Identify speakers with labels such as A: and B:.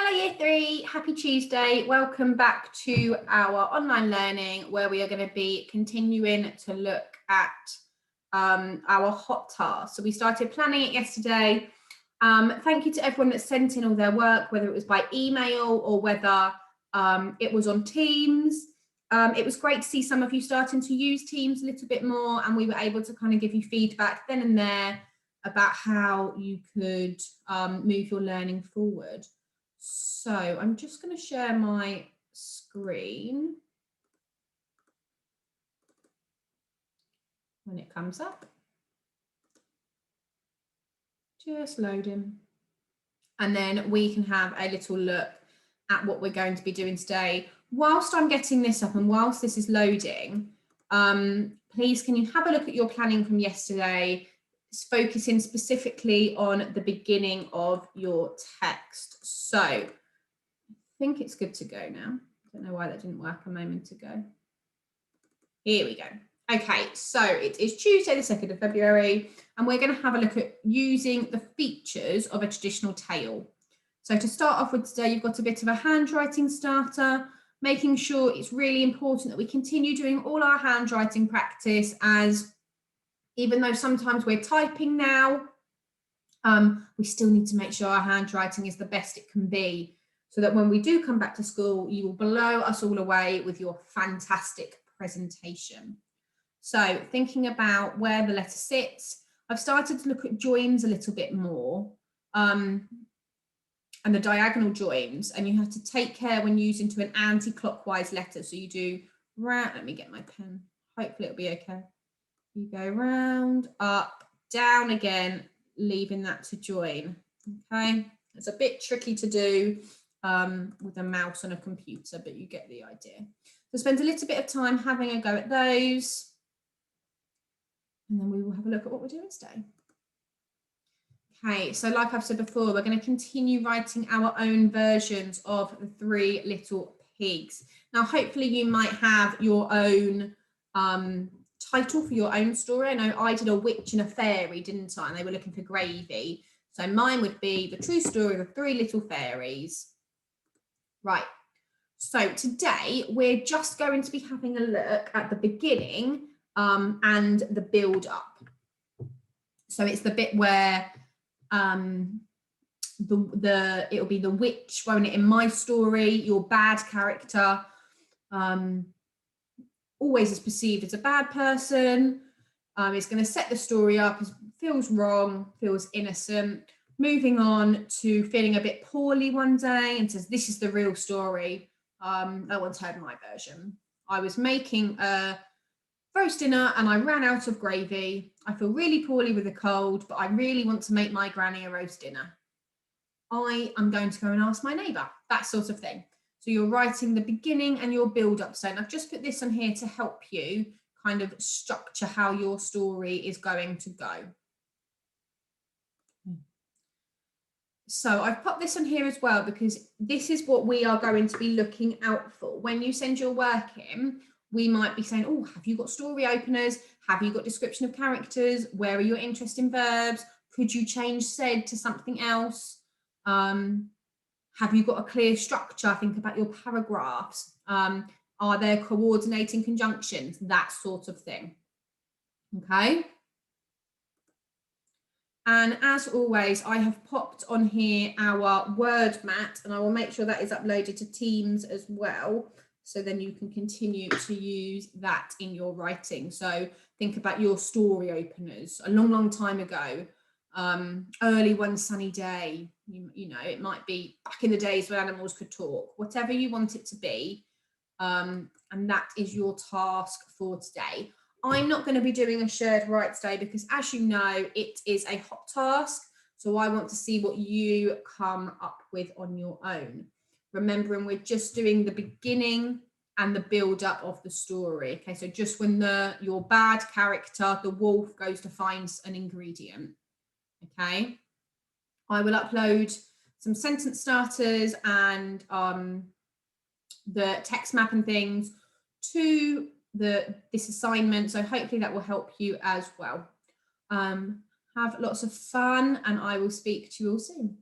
A: Hello Year 3, happy Tuesday. Welcome back to our online learning where we are going to be continuing to look at our hot tasks. So we started planning it yesterday. Thank you to everyone that sent in all their work, whether it was by email or whether it was on Teams. It was great to see some of you starting to use Teams a little bit more, and we were able to kind of give you feedback then and there about how you could move your learning forward. So I'm just going to share my screen when it comes up. Just loading. And then we can have a little look at what we're going to be doing today. Whilst I'm getting this up and whilst this is loading, please can you have a look at your planning from yesterday, focusing specifically on the beginning of your text. So I think it's good to go now. I don't know why that didn't work a moment ago. Here we go. Okay, so it is Tuesday the 2nd of February, and we're going to have a look at using the features of a traditional tale. So to start off with today, you've got a bit of a handwriting starter, making sure it's really important that we continue doing all our handwriting practice, as even though sometimes we're typing now, we still need to make sure our handwriting is the best it can be, so that when we do come back to school, you will blow us all away with your fantastic presentation. So thinking about where the letter sits, I've started to look at joins a little bit more, and the diagonal joins, and you have to take care when using to an anti-clockwise letter. So you do round, let me get my pen, hopefully it'll be okay. You go round, up, down again, leaving that to join, okay? It's a bit tricky to do with a mouse on a computer, but you get the idea. So spend a little bit of time having a go at those, and then we will have a look at what we're doing today. Okay, so like I've said before, we're going to continue writing our own versions of the Three Little Pigs. Now, hopefully you might have your own title for your own story. I know I did a witch and a fairy, didn't I? And they were looking for gravy. So mine would be The True Story of the Three Little Fairies. Right, so today we're just going to be having a look at the beginning and the build up. So it's the bit where it'll be the witch, won't it, in my story, your bad character always is perceived as a bad person. It's going to set the story up as feels wrong, feels innocent, moving on to feeling a bit poorly one day and says, this is the real story. No one's heard my version. I was making a roast dinner and I ran out of gravy. I feel really poorly with a cold, but I really want to make my granny a roast dinner. I am going to go and ask my neighbour, that sort of thing. So you're writing the beginning and your build up. So I've just put this on here to help you kind of structure how your story is going to go. So I've put this on here as well because this is what we are going to be looking out for. When you send your work in, we might be saying, oh, have you got story openers? Have you got description of characters? Where are your interesting verbs? Could you change said to something else? Have you got a clear structure? Think about your paragraphs. Are there coordinating conjunctions? That sort of thing. Okay. And as always, I have popped on here our word mat, and I will make sure that is uploaded to Teams as well. So then you can continue to use that in your writing. So think about your story openers. A long, long time ago, early one sunny day, you know, it might be back in the days when animals could talk, whatever you want it to be. And that is your task for today. I'm not going to be doing a shared write today because, as you know, it is a hot task. So I want to see what you come up with on your own. Remembering we're just doing the beginning and the build up of the story. Okay, so just when your bad character, the wolf, goes to find an ingredient. Okay, I will upload some sentence starters and the text map and things to this assignment. So hopefully that will help you as well. Have lots of fun, and I will speak to you all soon.